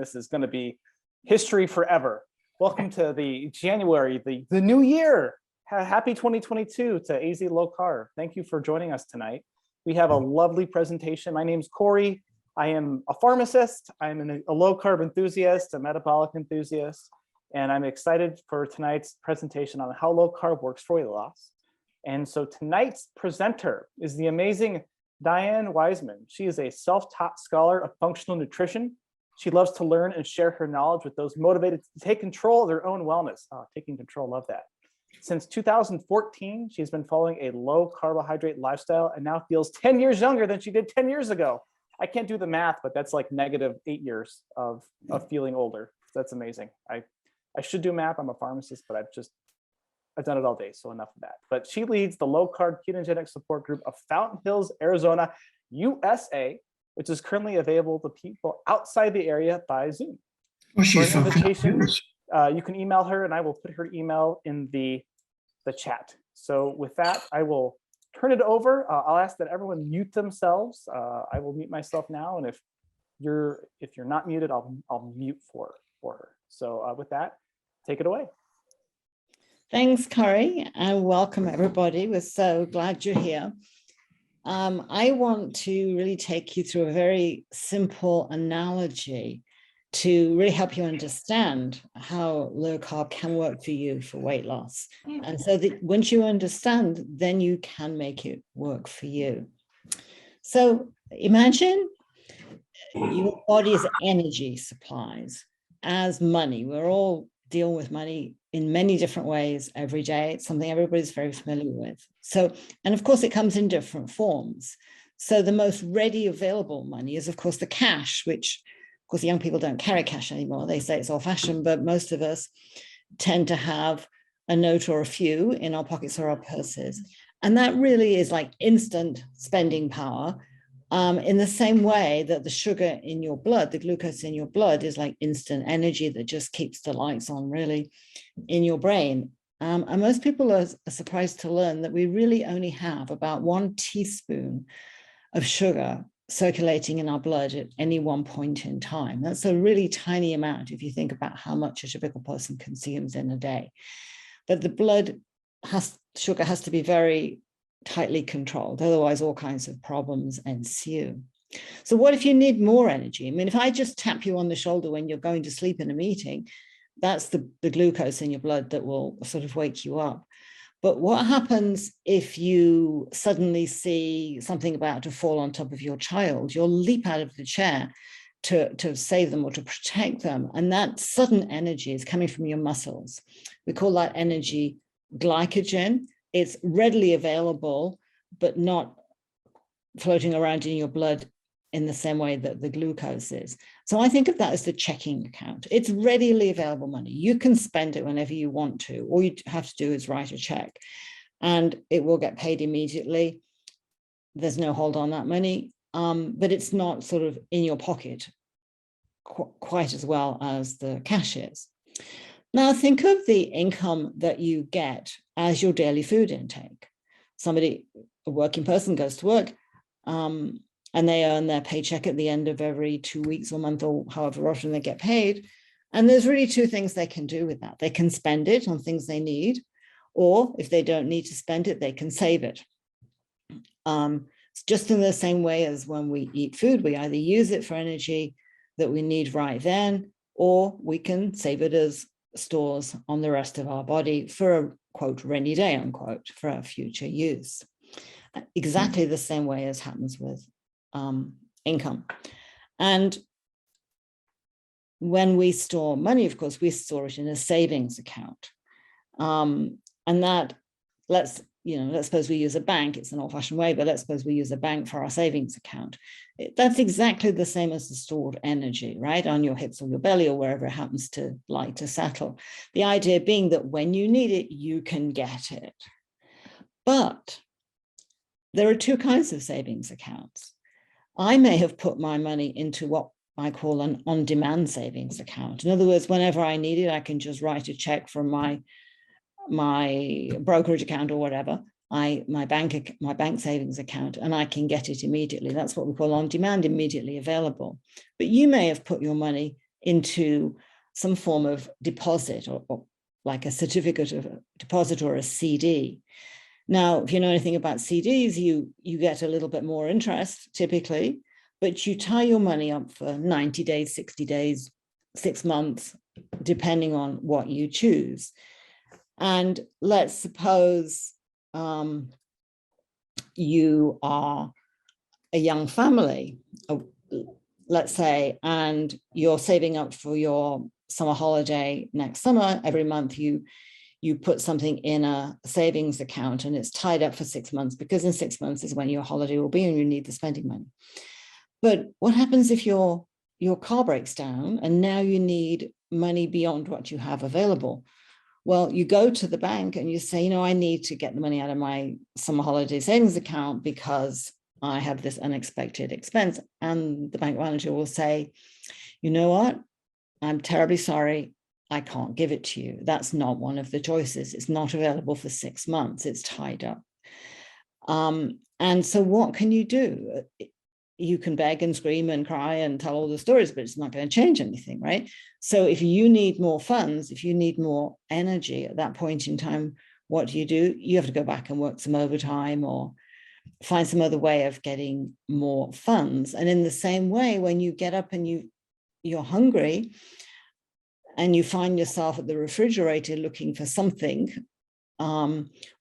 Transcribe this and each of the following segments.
this is going to be history forever. Welcome to the January, the new year. Happy 2022 to AZ Low Carb. Thank you for joining us tonight. We have a lovely presentation. My name's Corey. I am a pharmacist. I'm a low carb enthusiast, a metabolic enthusiast, and I'm excited for tonight's presentation on how low carb works for weight loss. And so tonight's presenter is the amazing Diane Weissman. She is a self-taught scholar of functional nutrition. She loves to learn and share her knowledge with those motivated to take control of their own wellness. Oh, taking control, love that. Since 2014, she's been following a low carbohydrate lifestyle and now feels 10 years younger than she did 10 years ago. I can't do the math, but that's like -8 years of feeling older. That's amazing. I should do math. I'm a pharmacist, but I've done it all day, so enough of that. But she leads the low carb ketogenic support group of Fountain Hills, Arizona, USA, which is currently available to people outside the area by Zoom. Well, she's for an invitation, you can email her, and I will put her email in the chat. So with that, I will turn it over. I'll ask that everyone mute themselves. I will mute myself now, and if you're not muted, I'll mute for her. So with that, take it away. Thanks, Corey, and welcome everybody. We're so glad you're here. I want to really take you through a very simple analogy to really help you understand how low carb can work for you for weight loss. And so that once you understand, then you can make it work for you. So imagine your body's energy supplies as money. We're all dealing with money in many different ways every day. It's something everybody's very familiar with. So, and of course it comes in different forms. So the most ready available money is of course the cash, which of course young people don't carry cash anymore. They say it's old fashioned, but most of us tend to have a note or a few in our pockets or our purses. And that really is like instant spending power. In the same way that the sugar in your blood, the glucose in your blood is like instant energy that just keeps the lights on really in your brain. And most people are surprised to learn that we really only have about 1 teaspoon of sugar circulating in our blood at any one point in time. That's a really tiny amount if you think about how much a typical person consumes in a day. But the blood sugar has to be very tightly controlled, otherwise all kinds of problems ensue. So what if you need more energy? I mean, if I just tap you on the shoulder when you're going to sleep in a meeting, that's the glucose in your blood that will sort of wake you up. But what happens if you suddenly see something about to fall on top of your child? You'll leap out of the chair to save them or to protect them. And that sudden energy is coming from your muscles. We call that energy glycogen. It's readily available, but not floating around in your blood in the same way that the glucose is. So I think of that as the checking account. It's readily available money. You can spend it whenever you want to. All you have to do is write a check and it will get paid immediately. There's no hold on that money, but it's not sort of in your pocket quite as well as the cash is. Now think of the income that you get as your daily food intake. A working person goes to work and they earn their paycheck at the end of every 2 weeks or month or however often they get paid. And there's really 2 things they can do with that. They can spend it on things they need, or if they don't need to spend it, they can save it. It's just in the same way as when we eat food, we either use it for energy that we need right then, or we can save it as stores on the rest of our body for a quote rainy day unquote for our future use. Exactly the same way as happens with income. And when we store money, of course, we store it in a savings account. And that let's suppose we use a bank. It's an old-fashioned way, but let's suppose we use a bank for our savings account. That's exactly the same as the stored energy, right? On your hips or your belly or wherever it happens to like to settle. The idea being that when you need it, you can get it. But there are 2 kinds of savings accounts. I may have put my money into what I call an on-demand savings account. In other words, whenever I need it, I can just write a check from my brokerage account or whatever, my bank savings account, and I can get it immediately. That's what we call on demand, immediately available. But you may have put your money into some form of deposit or like a certificate of deposit or a CD. Now, if you know anything about CDs, you get a little bit more interest typically, but you tie your money up for 90 days, 60 days, 6 months, depending on what you choose. And let's suppose you are a young family, let's say, and you're saving up for your summer holiday next summer. Every month you put something in a savings account and it's tied up for 6 months, because in 6 months is when your holiday will be and you need the spending money. But what happens if your car breaks down and now you need money beyond what you have available? Well, you go to the bank and you say, I need to get the money out of my summer holiday savings account because I have this unexpected expense. And the bank manager will say, you know what? I'm terribly sorry. I can't give it to you. That's not one of the choices. It's not available for 6 months. It's tied up. And so what can you do? You can beg and scream and cry and tell all the stories, but it's not going to change anything, right? So if you need more funds, if you need more energy at that point in time, what do? You have to go back and work some overtime or find some other way of getting more funds. And in the same way, when you get up and you're hungry and you find yourself at the refrigerator looking for something,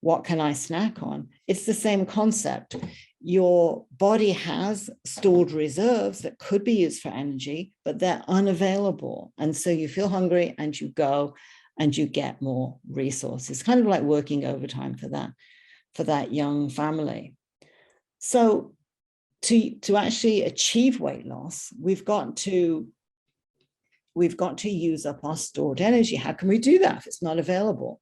what can I snack on? It's the same concept. Your body has stored reserves that could be used for energy, but they're unavailable. And so you feel hungry and you go and you get more resources, kind of like working overtime for that young family. So to actually achieve weight loss, we've got to use up our stored energy. How can we do that if it's not available?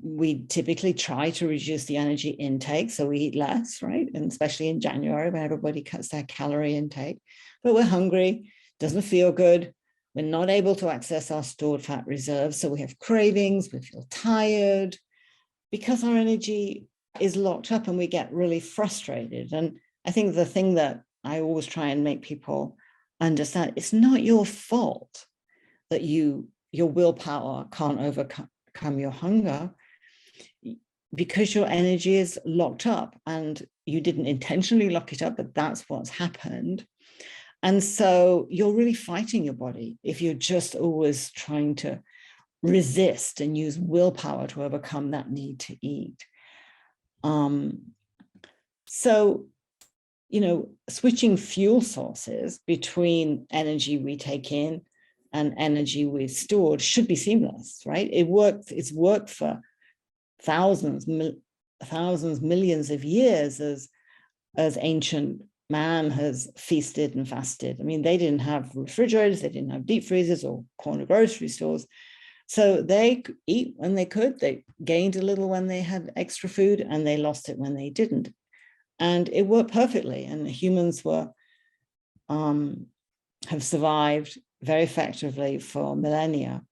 We typically try to reduce the energy intake, so we eat less, right? And especially in January when everybody cuts their calorie intake, but we're hungry, doesn't feel good. We're not able to access our stored fat reserves. So we have cravings, we feel tired because our energy is locked up and we get really frustrated. And I think the thing that I always try and make people understand, it's not your fault that your willpower can't overcome your hunger, because your energy is locked up and you didn't intentionally lock it up, but that's what's happened. And so you're really fighting your body if you're just always trying to resist and use willpower to overcome that need to eat. So, switching fuel sources between energy we take in and energy we've stored should be seamless, right? It's worked for thousands, millions of years as ancient man has feasted and fasted. I mean, they didn't have refrigerators, they didn't have deep freezers or corner grocery stores. So they eat when they could, they gained a little when they had extra food, and they lost it when they didn't. And it worked perfectly. And humans have survived very effectively for millennia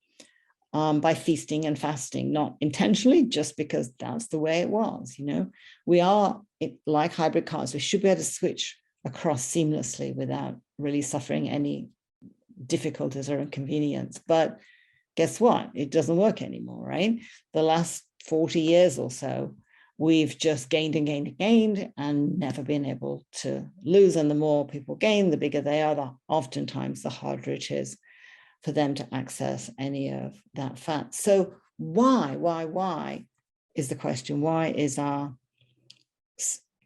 by feasting and fasting, not intentionally, just because that's the way it was. We are like hybrid cars. We should be able to switch across seamlessly without really suffering any difficulties or inconvenience. But guess what? It doesn't work anymore, right? The last 40 years or so, we've just gained and gained and gained and never been able to lose. And the more people gain, the bigger they are, oftentimes the harder it is for them to access any of that fat. So why is the question? Why is our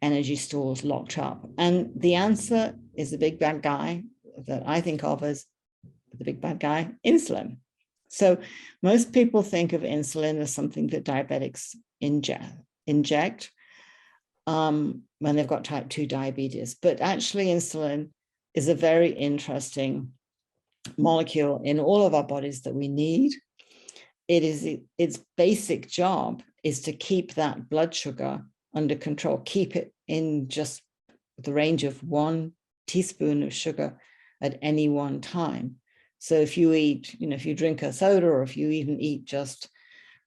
energy stores locked up? And the answer is the big bad guy that I think of as the big bad guy, insulin. So most people think of insulin as something that diabetics inject when they've got type 2 diabetes. But actually insulin is a very interesting molecule in all of our bodies that we need. Its basic job is to keep that blood sugar under control, keep it in just the range of 1 teaspoon of sugar at any one time. So if you eat, if you drink a soda, or if you even eat just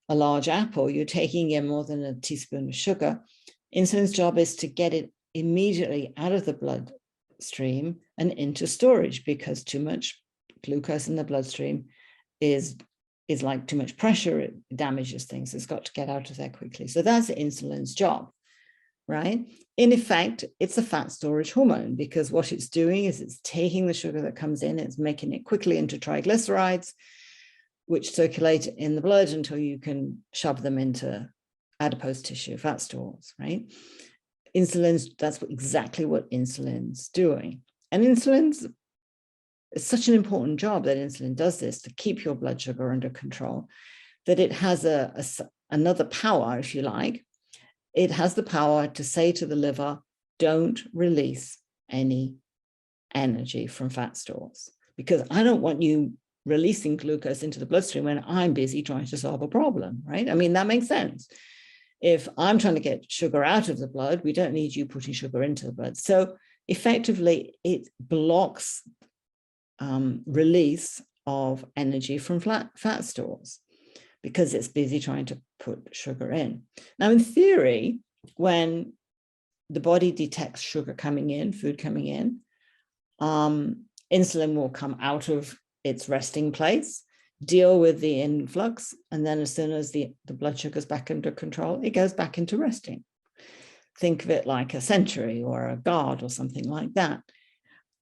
a large apple, you're taking in more than a teaspoon of sugar. Insulin's job is to get it immediately out of the bloodstream and into storage, because too much glucose in the bloodstream is like too much pressure, it damages things. It's got to get out of there quickly. So that's insulin's job, right? In effect, it's a fat storage hormone, because what it's doing is it's taking the sugar that comes in, it's making it quickly into triglycerides, which circulate in the blood until you can shove them into adipose tissue, fat stores, right? That's exactly what insulin's doing. And it's such an important job that insulin does this, to keep your blood sugar under control, that it has another power, if you like. It has the power to say to the liver, don't release any energy from fat stores, because I don't want you releasing glucose into the bloodstream when I'm busy trying to solve a problem, right? I mean, that makes sense. If I'm trying to get sugar out of the blood, we don't need you putting sugar into the blood. So effectively, it blocks release of energy from fat stores, because it's busy trying to put sugar in. Now, in theory, when the body detects sugar coming in, food coming in, insulin will come out of its resting place, deal with the influx, and then as soon as the blood sugar is back under control, it goes back into resting. Think of it like a sentry or a guard or something like that.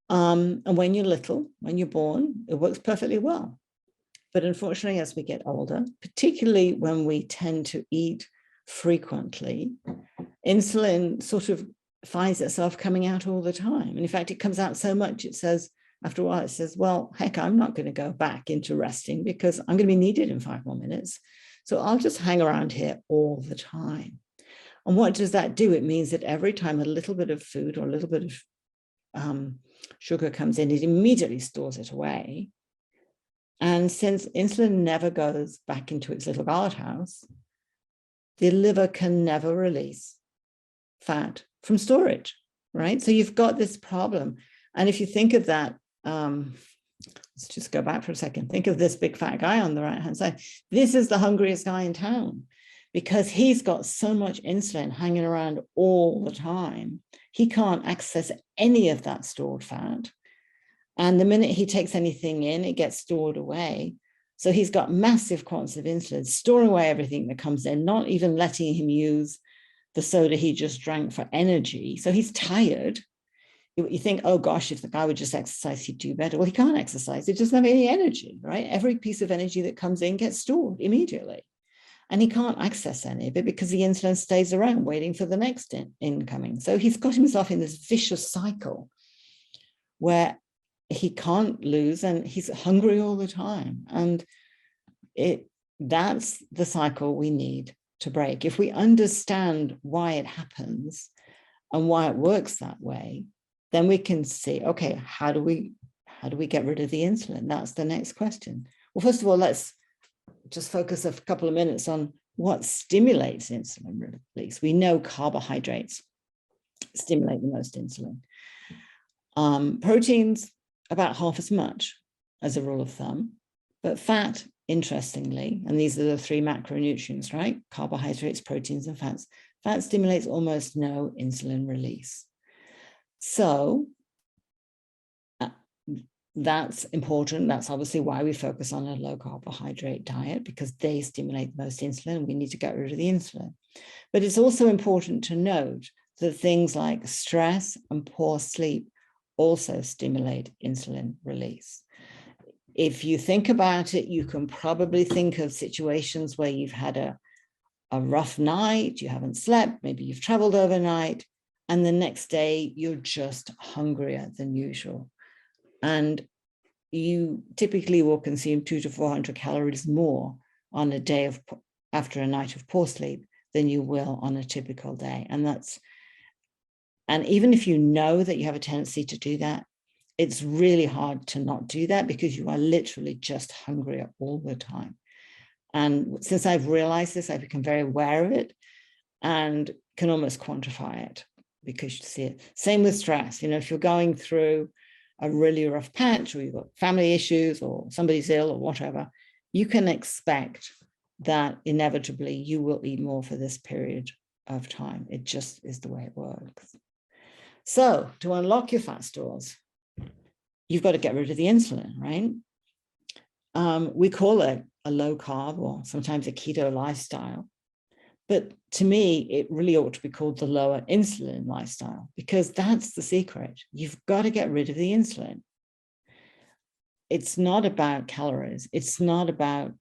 And when you're little, when you're born, it works perfectly well. But unfortunately, as we get older, particularly when we tend to eat frequently, insulin sort of finds itself coming out all the time. And in fact, it comes out so much, it says, after a while, it says, well, heck, I'm not going to go back into resting because I'm going to be needed in 5 more minutes. So I'll just hang around here all the time. And what does that do? It means that every time a little bit of food or a little bit of sugar comes in, it immediately stores it away. And since insulin never goes back into its little guardhouse, the liver can never release fat from storage, right? So you've got this problem. And if you think of that, let's just go back for a second. Think of this big fat guy on the right-hand side. This is the hungriest guy in town, because he's got so much insulin hanging around all the time. He can't access any of that stored fat. And the minute he takes anything in, it gets stored away. So he's got massive quantities of insulin, storing away everything that comes in, not even letting him use the soda he just drank for energy. So he's tired. You think, oh gosh, if the guy would just exercise, he'd do better. Well, he can't exercise. He doesn't have any energy, right? Every piece of energy that comes in gets stored immediately. And he can't access any of it because the insulin stays around waiting for the next incoming. So he's got himself in this vicious cycle where he can't lose and he's hungry all the time. And that's the cycle we need to break. If we understand why it happens and why it works that way, then we can see, okay, how do we get rid of the insulin? That's the next question. Well, first of all, let's just focus a couple of minutes on what stimulates insulin release. We know carbohydrates stimulate the most insulin. Proteins, about half as much as a rule of thumb, but fat, interestingly, and these are the 3 macronutrients, right? Carbohydrates, proteins, and fats. Fat stimulates almost no insulin release. So that's important. That's obviously why we focus on a low carbohydrate diet, because they stimulate the most insulin. We need to get rid of the insulin. But it's also important to note that things like stress and poor sleep also stimulate insulin release. If you think about it, you can probably think of situations where you've had a rough night, you haven't slept, maybe you've traveled overnight, and the next day you're just hungrier than usual. And you typically will consume 200 to 400 calories more on a day after a night of poor sleep than you will on a typical day. And even if you know that you have a tendency to do that, it's really hard to not do that because you are literally just hungrier all the time. And since I've realized this, I've become very aware of it and can almost quantify it because you see it. Same with stress. If you're going through a really rough patch or you've got family issues or somebody's ill or whatever, you can expect that inevitably you will eat more for this period of time. It just is the way it works. So to unlock your fat stores, you've got to get rid of the insulin, right? We call it a low carb or sometimes a keto lifestyle. But to me, it really ought to be called the lower insulin lifestyle, because that's the secret. You've got to get rid of the insulin. It's not about calories. It's not about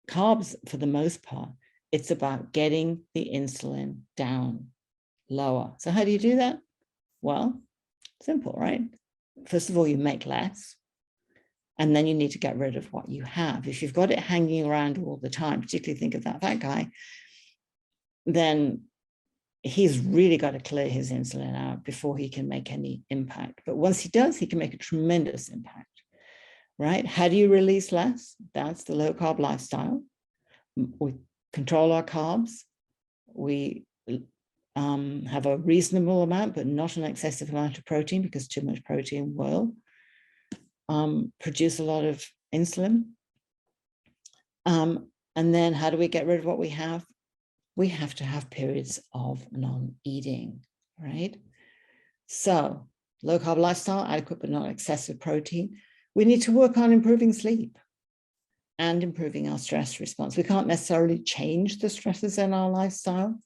carbs for the most part. It's about getting the insulin down, lower. So how do you do that? Well, simple, right? First of all, you make less, and then you need to get rid of what you have. If you've got it hanging around all the time, particularly think of that fat guy, then he's really got to clear his insulin out before he can make any impact. But once he does, he can make a tremendous impact, right? How do you release less? That's the low carb lifestyle. We control our carbs. We have a reasonable amount, but not an excessive amount of protein, because too much protein will produce a lot of insulin. And then how do we get rid of what we have? We have to have periods of non-eating, right? So low carb lifestyle, adequate but not excessive protein. We need to work on improving sleep and improving our stress response. We can't necessarily change the stresses in our lifestyle,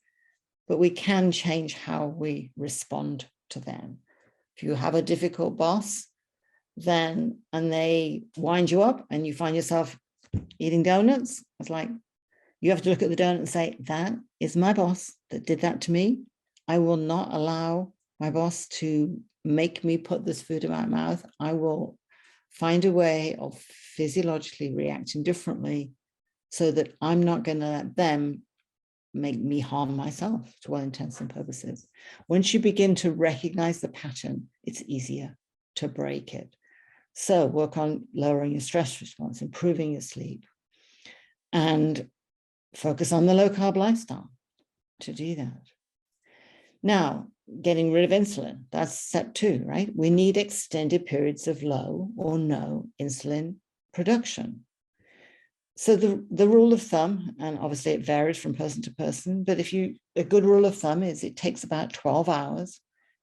but we can change how we respond to them. If you have a difficult boss, and they wind you up and you find yourself eating donuts, it's like, you have to look at the donut and say, that is my boss that did that to me. I will not allow my boss to make me put this food in my mouth. I will find a way of physiologically reacting differently so that I'm not going to let them make me harm myself, to all intents and purposes. Once you begin to recognize the pattern, it's easier to break it. So work on lowering your stress response, improving your sleep, and focus on the low carb lifestyle to do that. Now, getting rid of insulin, that's step 2, right? We need extended periods of low or no insulin production. So the rule of thumb, and obviously it varies from person to person, but a good rule of thumb is it takes about 12 hours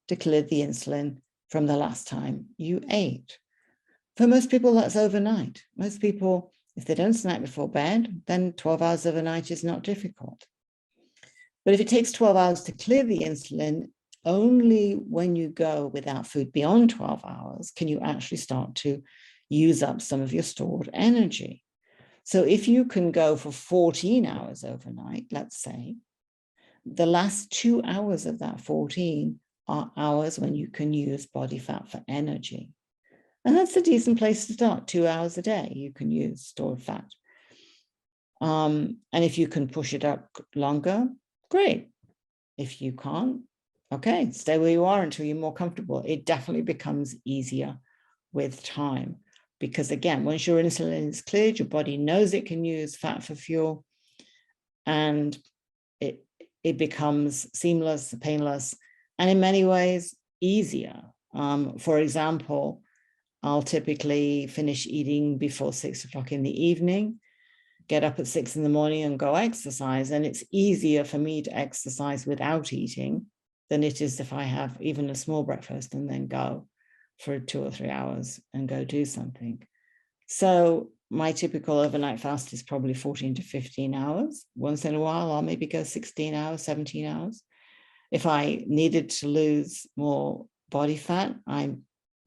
to clear the insulin from the last time you ate. For most people, that's overnight. Most people, if they don't snack before bed, then 12 hours overnight is not difficult. But if it takes 12 hours to clear the insulin, only when you go without food beyond 12 hours can you actually start to use up some of your stored energy. So if you can go for 14 hours overnight, let's say, the last 2 hours of that 14 are hours when you can use body fat for energy. And that's a decent place to start. 2 hours a day, you can use stored fat. And if you can push it up longer, great. If you can't, okay, stay where you are until you're more comfortable. It definitely becomes easier with time. Because again, once your insulin is cleared, your body knows it can use fat for fuel, and it becomes seamless, painless, and in many ways easier. For example, I'll typically finish eating before 6 o'clock in the evening, get up at 6 in the morning and go exercise. And it's easier for me to exercise without eating than it is if I have even a small breakfast and then go for 2 or 3 hours and go do something. So my typical overnight fast is probably 14 to 15 hours. Once in a while, I'll maybe go 16 hours, 17 hours. If I needed to lose more body fat, I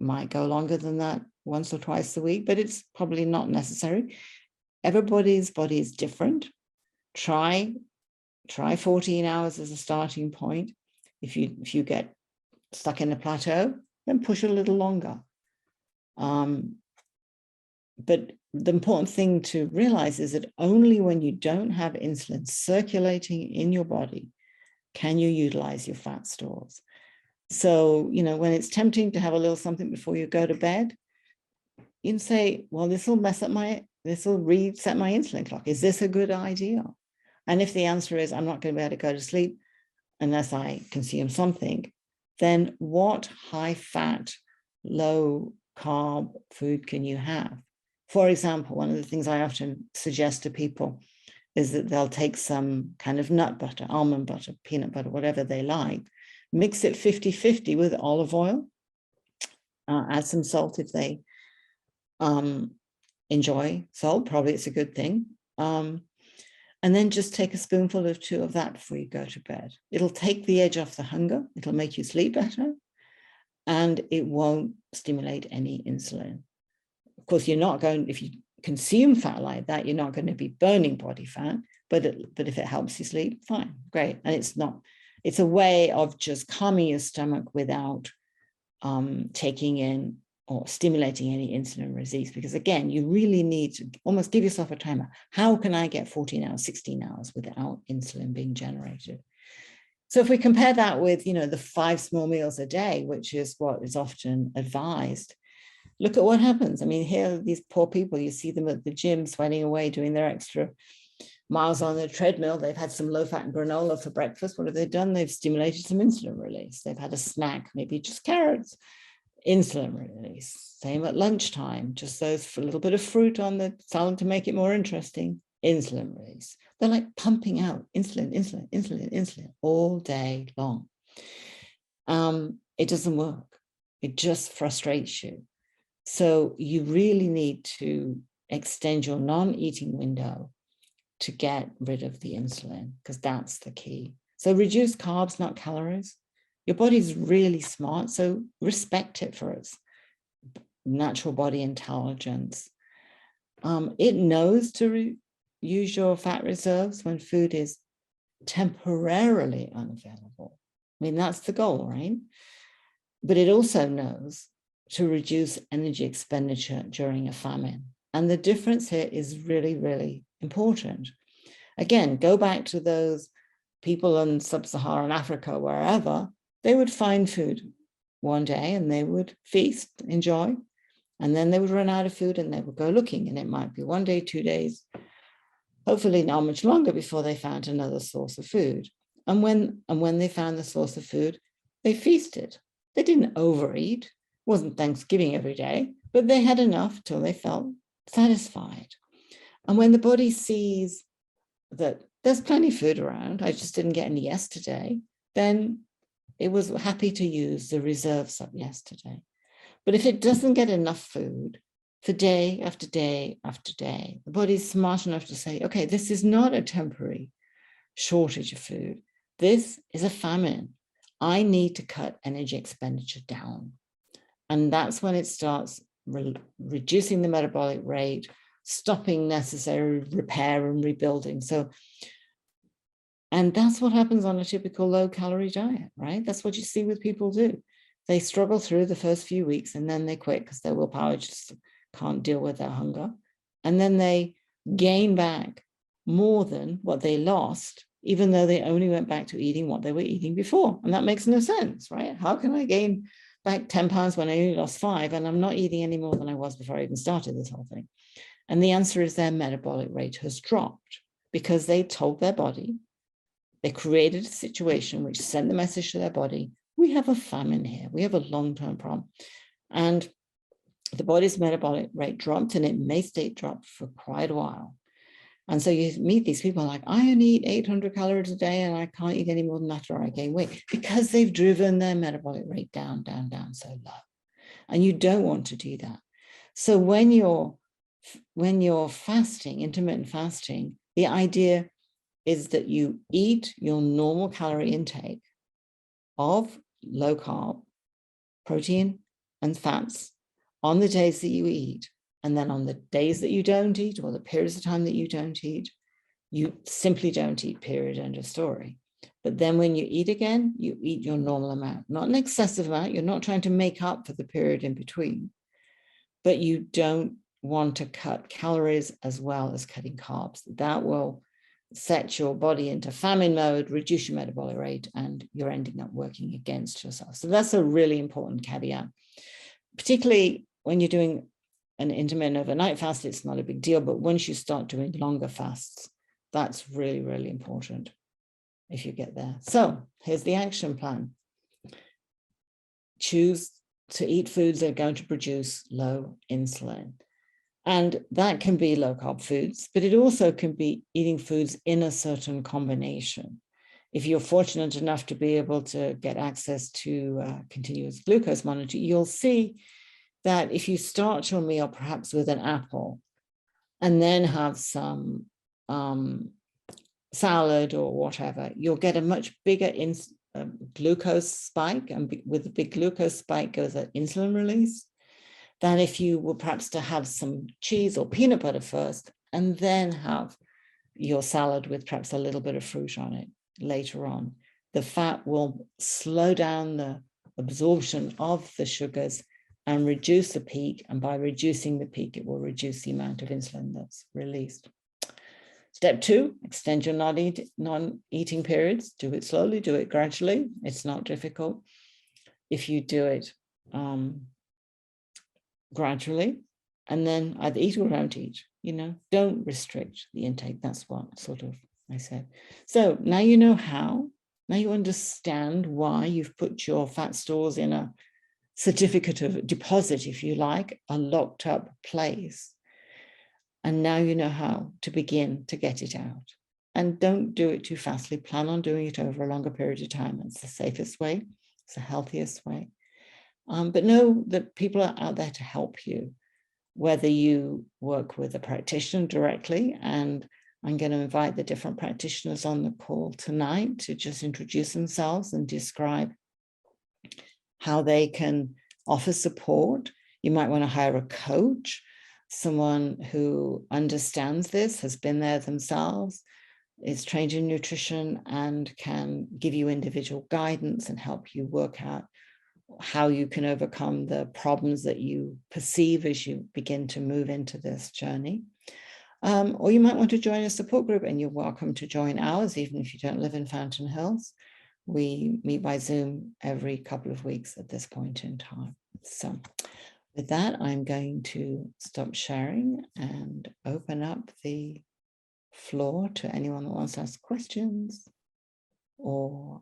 might go longer than that, once or twice a week, but it's probably not necessary. Everybody's body is different. Try 14 hours as a starting point. If you get stuck in a plateau, then push a little longer. But the important thing to realize is that only when you don't have insulin circulating in your body can you utilize your fat stores. So, when it's tempting to have a little something before you go to bed, you can say, well, this will reset my insulin clock. Is this a good idea? And if the answer is, I'm not going to be able to go to sleep unless I consume something, then what high fat, low carb food can you have? For example, one of the things I often suggest to people is that they'll take some kind of nut butter, almond butter, peanut butter, whatever they like, mix it 50-50 with olive oil, add some salt if they enjoy salt, probably it's a good thing. And then just take a spoonful or two of that before you go to bed. It'll take the edge off the hunger. It'll make you sleep better. And it won't stimulate any insulin. Of course, you're not going, if you consume fat like that, you're not going to be burning body fat, but if it helps you sleep, fine, great. And it's a way of just calming your stomach without taking in or stimulating any insulin release, because again, you really need to almost give yourself a timer. How can I get 14 hours, 16 hours without insulin being generated? So if we compare that with, the 5 small meals a day, which is what is often advised, look at what happens. I mean, here, these poor people, you see them at the gym sweating away, doing their extra miles on the treadmill. They've had some low-fat granola for breakfast. What have they done? They've stimulated some insulin release. They've had a snack, maybe just carrots, insulin release. Same at lunchtime, just those a little bit of fruit on the salad to make it more interesting, insulin release. They're like pumping out insulin, insulin, insulin, insulin all day long. It doesn't work. It just frustrates you. So you really need to extend your non-eating window to get rid of the insulin, because that's the key. So reduce carbs, not calories. Your body's really smart, so respect it for its natural body intelligence. It knows to use your fat reserves when food is temporarily unavailable. I mean, that's the goal, right? But it also knows to reduce energy expenditure during a famine. And the difference here is really, really important. Again, go back to those people in sub-Saharan Africa, wherever, they would find food one day and they would feast, enjoy, and then they would run out of food and they would go looking, and it might be 1 day, 2 days, hopefully not much longer before they found another source of food. And when they found the source of food, they feasted. They didn't overeat. It wasn't Thanksgiving every day, but they had enough till they felt satisfied. And when the body sees that there's plenty of food around, I just didn't get any yesterday, then it was happy to use the reserves of yesterday. But if it doesn't get enough food for day after day after day, the body's smart enough to say, okay, this is not a temporary shortage of food. This is a famine. I need to cut energy expenditure down. And that's when it starts reducing the metabolic rate, stopping necessary repair and rebuilding. And that's what happens on a typical low-calorie diet, right? That's what you see with people do. They struggle through the first few weeks and then they quit because their willpower just can't deal with their hunger. And then they gain back more than what they lost, even though they only went back to eating what they were eating before. And that makes no sense, right? How can I gain back 10 pounds when I only lost 5 and I'm not eating any more than I was before I even started this whole thing? And the answer is their metabolic rate has dropped because they told their body, they created a situation which sent the message to their body, we have a famine here, we have a long-term problem. And the body's metabolic rate dropped, and it may stay dropped for quite a while. And so you meet these people like, I only eat 800 calories a day and I can't eat any more than that or I gain weight, because they've driven their metabolic rate down, down, down so low. And you don't want to do that. So when you're fasting, intermittent fasting, the idea is that you eat your normal calorie intake of low carb, protein, and fats on the days that you eat. And then on the days that you don't eat, or the periods of time that you don't eat, you simply don't eat, period, end of story. But then when you eat again, you eat your normal amount, not an excessive amount. You're not trying to make up for the period in between, but you don't want to cut calories as well as cutting carbs. That will set your body into famine mode, reduce your metabolic rate, and you're ending up working against yourself. So that's a really important caveat, particularly when you're doing an intermittent overnight fast. It's not a big deal, but once you start doing longer fasts, that's really, really important if you get there. So here's the action plan. Choose to eat foods that are going to produce low insulin. And that can be low carb foods, but it also can be eating foods in a certain combination. If you're fortunate enough to be able to get access to continuous glucose monitor, you'll see that if you start your meal perhaps with an apple and then have some salad or whatever, you'll get a much bigger glucose spike, and with the big glucose spike goes an insulin release, than if you were perhaps to have some cheese or peanut butter first and then have your salad with perhaps a little bit of fruit on it later on. The fat will slow down the absorption of the sugars and reduce the peak. And by reducing the peak, it will reduce the amount of insulin that's released. Step 2, extend your non-eating periods. Do it slowly, do it gradually. It's not difficult. If you do it gradually, and then either eat or don't eat, don't restrict the intake. That's what sort of I said. So now you know how, now you understand why you've put your fat stores in a certificate of deposit, if you like, a locked up place. And now you know how to begin to get it out. And don't do it too fastly. Plan on doing it over a longer period of time. It's the safest way. It's the healthiest way. But know that people are out there to help you, whether you work with a practitioner directly. And I'm going to invite the different practitioners on the call tonight to just introduce themselves and describe how they can offer support. You might want to hire a coach, someone who understands this, has been there themselves, is trained in nutrition, and can give you individual guidance and help you work out how you can overcome the problems that you perceive as you begin to move into this journey. Or you might want to join a support group, and you're welcome to join ours, even if you don't live in Fountain Hills. We meet by Zoom every couple of weeks at this point in time. So with that, I'm going to stop sharing and open up the floor to anyone that wants to ask questions, or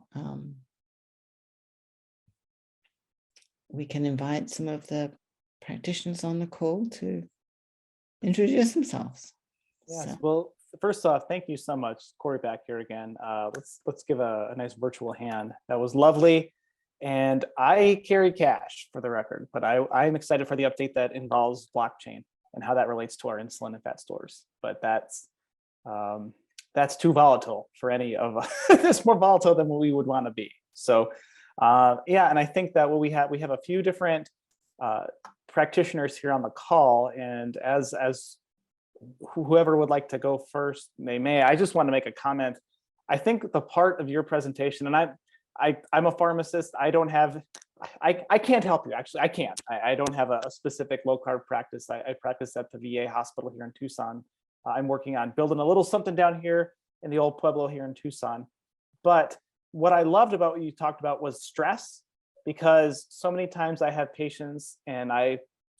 we can invite some of the practitioners on the call to introduce themselves. Yes. So. Well, first off, thank you so much, Corey, back here again. Let's give a nice virtual hand. That was lovely. And I carry cash, for the record, but I'm excited for the update that involves blockchain and how that relates to our insulin and fat stores. But that's too volatile for any of us. It's more volatile than what we would want to be. So yeah, and I think that what we have a few different practitioners here on the call, and as whoever would like to go first, they may. I just want to make a comment. I think the part of your presentation, and I'm a pharmacist. I can't help you. Actually, I can't. I don't have a specific low carb practice. I practice at the VA hospital here in Tucson. I'm working on building a little something down here in the old Pueblo here in Tucson. But what I loved about what you talked about was stress, because so many times I have patients, and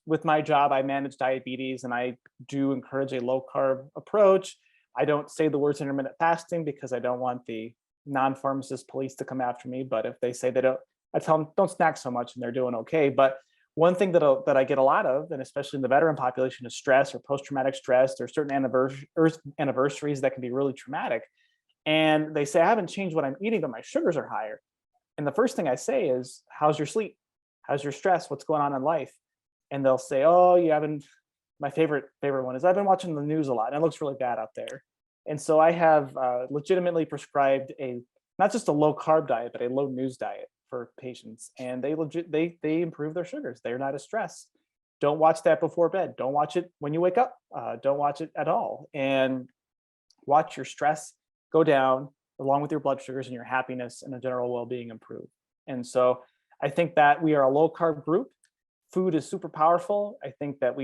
with my job, I manage diabetes, and I do encourage a low carb approach. I don't say the words intermittent fasting because I don't want the non-pharmacist police to come after me. But if they say they don't, I tell them don't snack so much, and they're doing okay. But one thing that I get a lot of, and especially in the veteran population, is stress or post-traumatic stress. There's certain anniversaries that can be really traumatic. And they say, I haven't changed what I'm eating, but my sugars are higher. And the first thing I say is, how's your sleep? How's your stress? What's going on in life? And they'll say, oh, you haven't. My favorite one is, I've been watching the news a lot, and it looks really bad out there. And so I have legitimately prescribed not just a low carb diet, but a low news diet for patients. And they improve their sugars. They're not as stressed. Don't watch that before bed. Don't watch it when you wake up. Don't watch it at all. And watch your stress go down along with your blood sugars, and your happiness and the general well-being improve. And so I think that we are a low carb group. Food is super powerful. I think that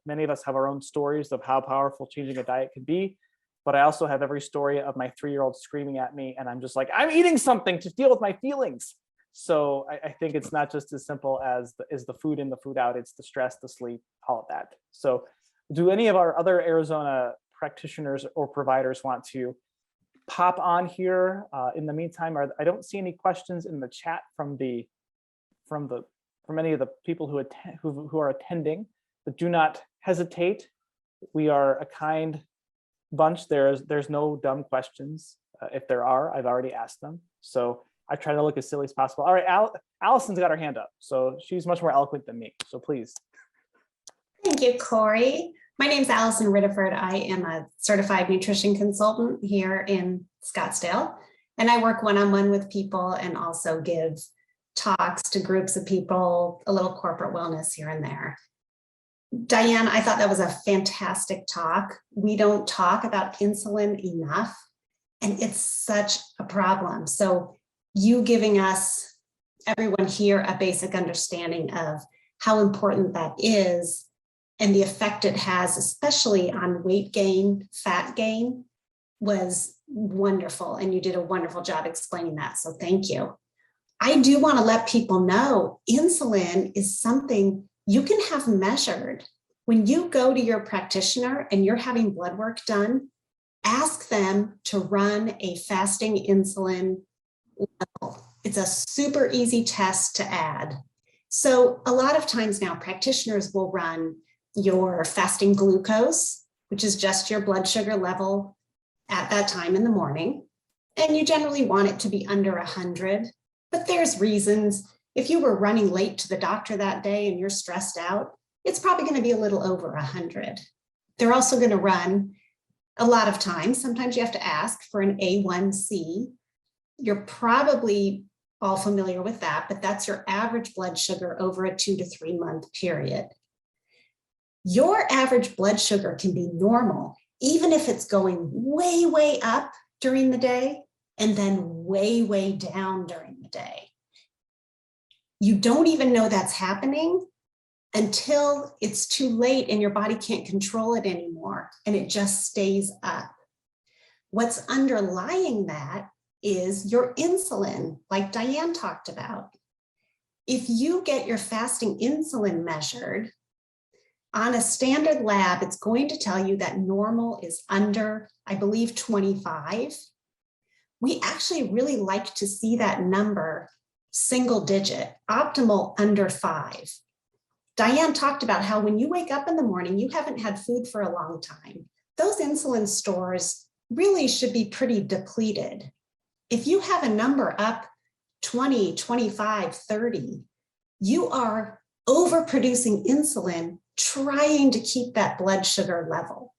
many of us have our own stories of how powerful changing a diet can be. But I also have every story of my 3-year-old screaming at me, and I'm just like, I'm eating something to deal with my feelings. So I think it's not just as simple as the food in, the food out. It's the stress, the sleep, all of that. So do any of our other Arizona practitioners or providers want to pop on here? In the meantime, I don't see any questions in the chat from any of the people who are attending, but do not hesitate. We are a kind bunch. There's no dumb questions. If there are, I've already asked them. So I try to look as silly as possible. All right, Allison's got her hand up, so she's much more eloquent than me. So please. Thank you, Corey. My name's Allison Ridderford. I am a certified nutrition consultant here in Scottsdale, and I work one-on-one with people and also give talks to groups of people, a little corporate wellness here and there. Diane, I thought that was a fantastic talk. We don't talk about insulin enough, and it's such a problem. So you giving us, everyone here, a basic understanding of how important that is and the effect it has, especially on weight gain, fat gain, was wonderful. And you did a wonderful job explaining that. So thank you. I do want to let people know insulin is something you can have measured. When you go to your practitioner and you're having blood work done, ask them to run a fasting insulin level. It's a super easy test to add. So a lot of times now practitioners will run your fasting glucose, which is just your blood sugar level at that time in the morning. And you generally want it to be under 100, but there's reasons. If you were running late to the doctor that day and you're stressed out, it's probably going to be a little over 100. They're also going to run a lot of times. Sometimes you have to ask for an A1C. You're probably all familiar with that, but that's your average blood sugar over a 2 to 3 month period. Your average blood sugar can be normal, even if it's going way, way up during the day and then way, way down during the day. You don't even know that's happening until it's too late and your body can't control it anymore and it just stays up. What's underlying that is your insulin, like Diane talked about. If you get your fasting insulin measured on a standard lab, it's going to tell you that normal is under, I believe, 25. We actually really like to see that number single digit, optimal under 5. Diane talked about how when you wake up in the morning, you haven't had food for a long time. Those insulin stores really should be pretty depleted. If you have a number up 20, 25, 30, you are overproducing insulin, trying to keep that blood sugar level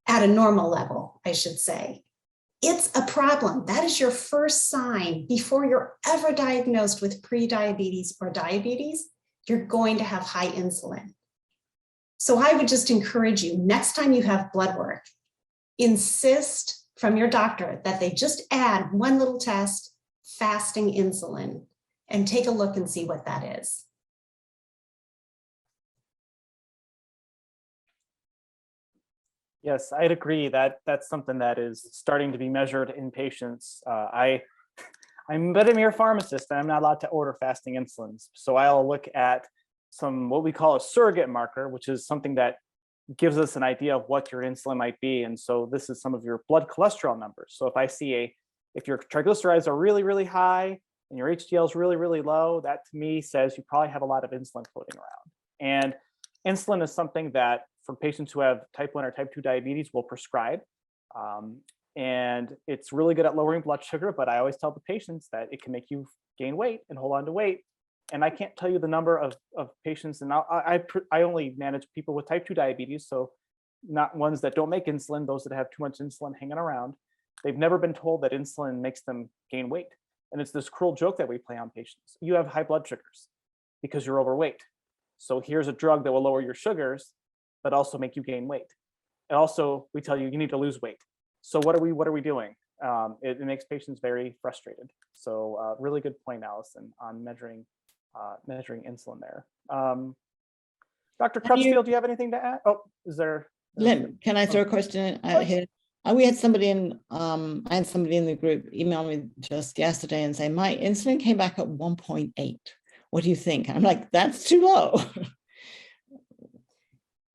at a normal level, I should say. It's a problem. That is your first sign before you're ever diagnosed with prediabetes or diabetes. You're going to have high insulin. So I would just encourage you, next time you have blood work, insist from your doctor that they just add one little test, fasting insulin, and take a look and see what that is. Yes, I'd agree that that's something that is starting to be measured in patients. I'm but a mere pharmacist and I'm not allowed to order fasting insulins. So I'll look at some what we call a surrogate marker, which is something that gives us an idea of what your insulin might be. And so this is some of your blood cholesterol numbers. So if I see if your triglycerides are really, really high and your HDL is really, really low, that to me says you probably have a lot of insulin floating around. And insulin is something that for patients who have type 1 or type 2 diabetes will prescribe. And it's really good at lowering blood sugar, but I always tell the patients that it can make you gain weight and hold on to weight. And I can't tell you the number of patients, and I only manage people with type 2 diabetes, so not ones that don't make insulin, those that have too much insulin hanging around. They've never been told that insulin makes them gain weight. And it's this cruel joke that we play on patients. You have high blood sugars because you're overweight. So here's a drug that will lower your sugars, but also make you gain weight. And also, we tell you, you need to lose weight. So what are we doing? It makes patients very frustrated. So really good point, Allison, on measuring insulin there. Dr. Crutchfield, do you have anything to add? Oh, is there? Can I throw a question out here? We had somebody in, I had somebody in the group email me just yesterday and say, my insulin came back at 1.8. What do you think? I'm like, that's too low.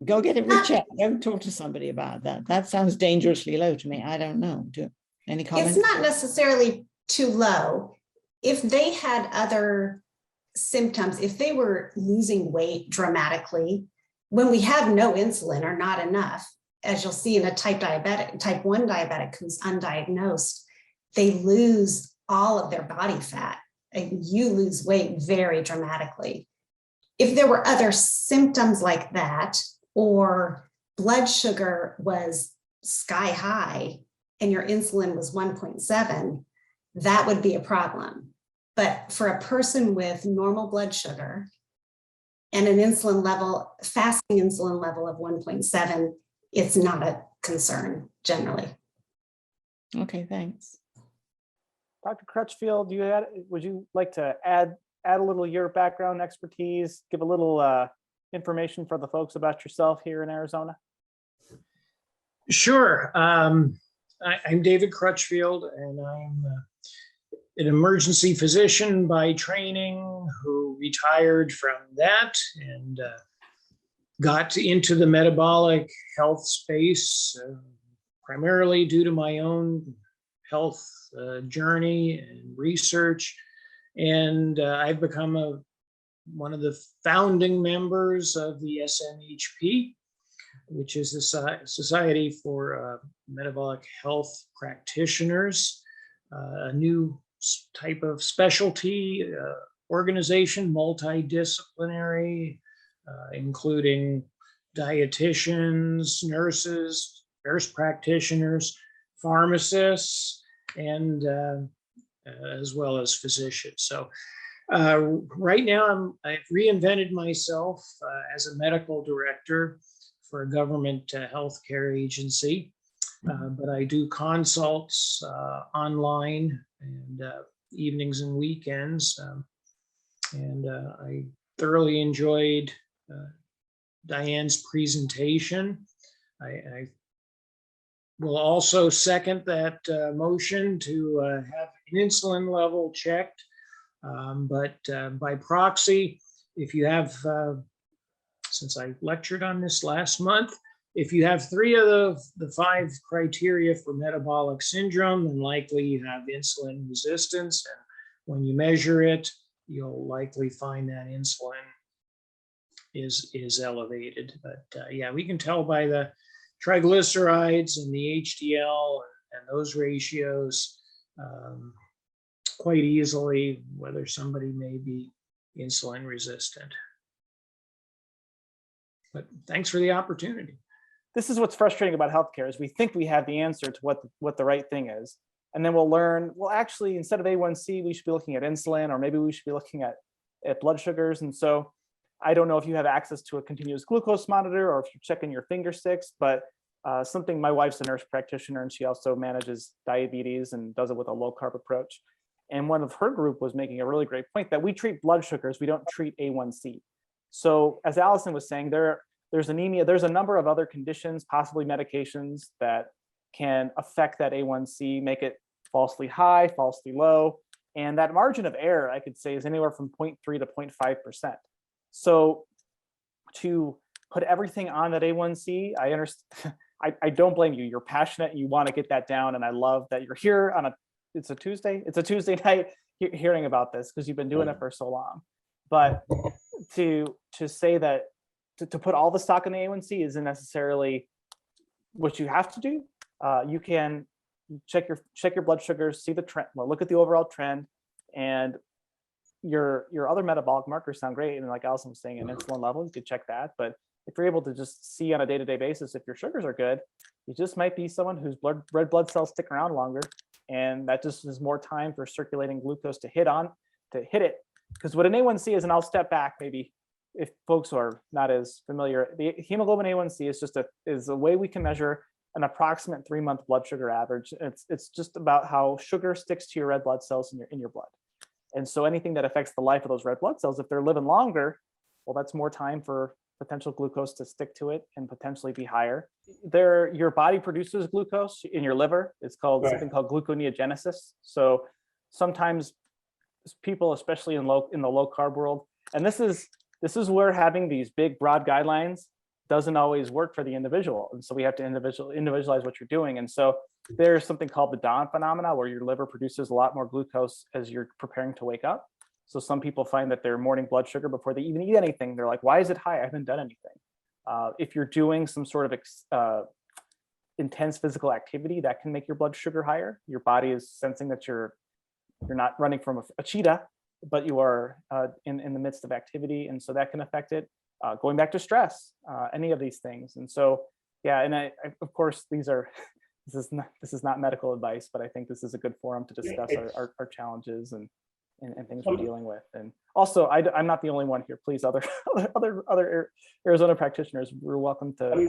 Go get it rechecked. Go talk to somebody about that. That sounds dangerously low to me. I don't know. Any comments? It's not necessarily too low. If they had other symptoms, if they were losing weight dramatically, when we have no insulin or not enough, as you'll see in a type 1 diabetic who's undiagnosed, they lose all of their body fat and you lose weight very dramatically. If there were other symptoms like that, or blood sugar was sky high and your insulin was 1.7, that would be a problem. But for a person with normal blood sugar and an insulin level, fasting insulin level of 1.7, it's not a concern generally. Okay, thanks. Dr. Crutchfield, would you like to add a little of your background expertise, give a little information for the folks about yourself here in Arizona? Sure. I'm David Crutchfield, and I'm an emergency physician by training who retired from that and got into the metabolic health space primarily due to my own health journey and research. And I've become one of the founding members of the SMHP, which is the Society for Metabolic Health Practitioners, a new type of specialty organization, multidisciplinary, including dietitians, nurses, nurse practitioners, pharmacists, and as well as physicians. So right now I've reinvented myself as a medical director for a government healthcare agency, but I do consults online and evenings and weekends. And I thoroughly enjoyed Diane's presentation. I will also second that motion to have an insulin level checked, but by proxy, if you have, since I lectured on this last month, if you have 3 of the 5 criteria for metabolic syndrome, then likely you have insulin resistance. And when you measure it, you'll likely find that insulin is elevated. But yeah, we can tell by the triglycerides and the HDL and those ratios quite easily whether somebody may be insulin resistant. But thanks for the opportunity. This is what's frustrating about healthcare is we think we have the answer to what the right thing is. And then we'll learn, well, actually, instead of A1C, we should be looking at insulin, or maybe we should be looking at blood sugars. And so I don't know if you have access to a continuous glucose monitor or if you're checking your finger sticks, but something, my wife's a nurse practitioner and she also manages diabetes and does it with a low carb approach. And one of her group was making a really great point that we treat blood sugars, we don't treat A1C. So as Allison was saying, there's anemia, there's a number of other conditions, possibly medications that can affect that A1C, make it falsely high, falsely low. And that margin of error, I could say, is anywhere from 0.3 to 0.5%. So to put everything on that A1C, I understand, I don't blame you. You're passionate, you want to get that down. And I love that you're here on it's a Tuesday night hearing about this because you've been doing it for so long. But to say that, to put all the stock in the A1C isn't necessarily what you have to do. You can check your blood sugars, see the trend, well, look at the overall trend, and your other metabolic markers sound great. And like Allison was saying, an insulin level, you could check that. But if you're able to just see on a day-to-day basis if your sugars are good, you just might be someone whose red blood cells stick around longer, and that just is more time for circulating glucose to hit it. Because what an A1C is, and I'll step back maybe if folks are not as familiar, the hemoglobin A1C is a way we can measure an approximate 3-month blood sugar average. It's just about how sugar sticks to your red blood cells in your blood. And so anything that affects the life of those red blood cells, if they're living longer, well, that's more time for potential glucose to stick to it and potentially be higher. Your body produces glucose in your liver. It's called something called gluconeogenesis. So sometimes people, especially in the low carb world, and this is where having these big broad guidelines doesn't always work for the individual. And so we have to individualize what you're doing. And so there's something called the dawn phenomena where your liver produces a lot more glucose as you're preparing to wake up. So some people find that their morning blood sugar before they even eat anything, they're like, why is it high? I haven't done anything. If you're doing some sort of intense physical activity, that can make your blood sugar higher. Your body is sensing that you're not running from a cheetah, but you are in the midst of activity. And so that can affect it. going back to stress, any of these things. And so, yeah, and I of course, this is not medical advice, but I think this is a good forum to discuss our challenges and things we're dealing with. And also, I'm not the only one here. Please, other Arizona practitioners, you're welcome to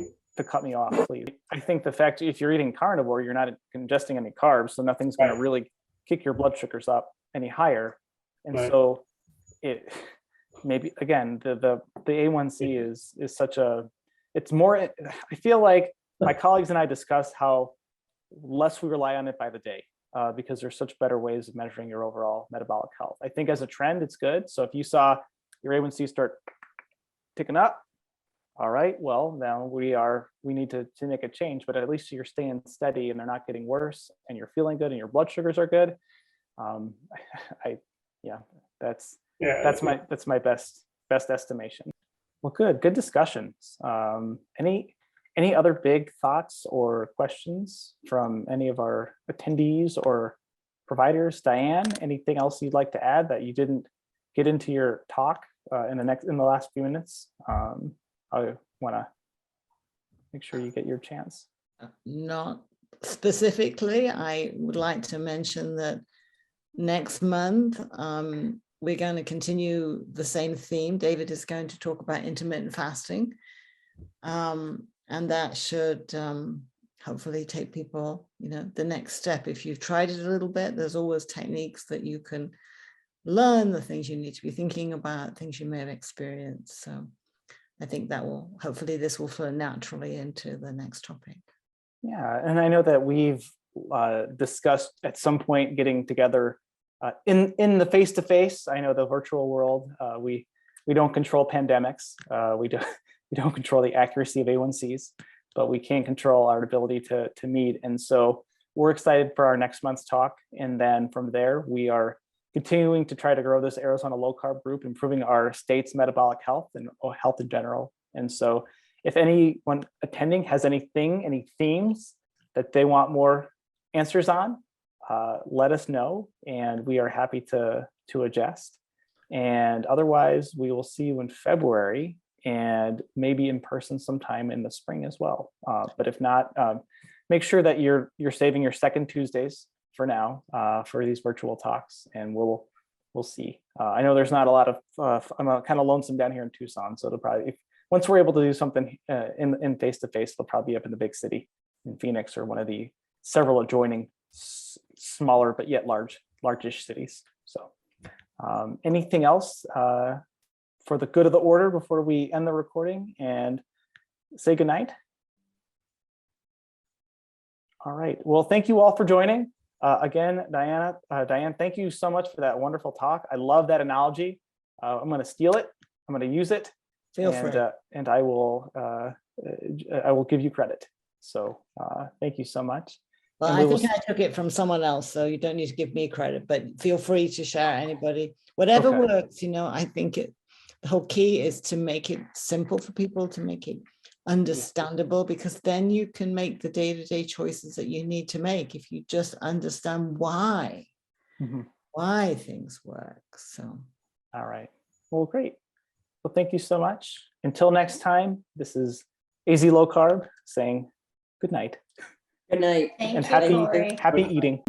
cut me off, please. I think the fact if you're eating carnivore, you're not ingesting any carbs, so nothing's going to really kick your blood sugars up any higher. And so it maybe again the A1C is such a, it's more, I feel like my colleagues and I discuss how less we rely on it by the day. Because there's such better ways of measuring your overall metabolic health. I think as a trend, it's good. So if you saw your A1C start ticking up, all right, well, now we need to make a change, but at least you're staying steady and they're not getting worse and you're feeling good and your blood sugars are good. That's my best estimation. Well, good discussions. Any other big thoughts or questions from any of our attendees or providers? Diane, anything else you'd like to add that you didn't get into your talk in the last few minutes? I want to make sure you get your chance. Not specifically. I would like to mention that next month, we're going to continue the same theme. David is going to talk about intermittent fasting. And that should hopefully take people, the next step. If you've tried it a little bit, there's always techniques that you can learn, the things you need to be thinking about, things you may have experienced. So I think that hopefully this will flow naturally into the next topic. Yeah, and I know that we've discussed at some point getting together in the face-to-face. I know the virtual world, we don't control pandemics. We don't control the accuracy of A1Cs, but we can control our ability to meet. And so we're excited for our next month's talk. And then from there, we are continuing to try to grow this Arizona Low Carb group, improving our state's metabolic health and health in general. And so if anyone attending has any themes that they want more answers on, let us know, and we are happy to adjust. And otherwise, we will see you in February, and maybe in person sometime in the spring as well. But if not, make sure that you're saving your second Tuesdays for now for these virtual talks, and we'll see. I know there's not a lot of, I'm kind of lonesome down here in Tucson, so it'll probably, once we're able to do something in face-to-face, they'll probably be up in the big city in Phoenix or one of the several adjoining smaller but yet largish cities. So anything else for the good of the order before we end the recording and say goodnight? All right, well, thank you all for joining. Again, Diane, thank you so much for that wonderful talk. I love that analogy. I'm gonna steal it, I'm gonna use it. Feel free. And I will give you credit. So thank you so much. Well, I think I took it from someone else, so you don't need to give me credit, but feel free to share anybody. Whatever works, I think the whole key is to make it simple for people, to make it understandable, because then you can make the day-to-day choices that you need to make if you just understand why things work. So, all right. Well, great. Well, thank you so much. Until next time, this is AZ Low Carb saying good night. Good night. Thank And you, Lori. happy eating.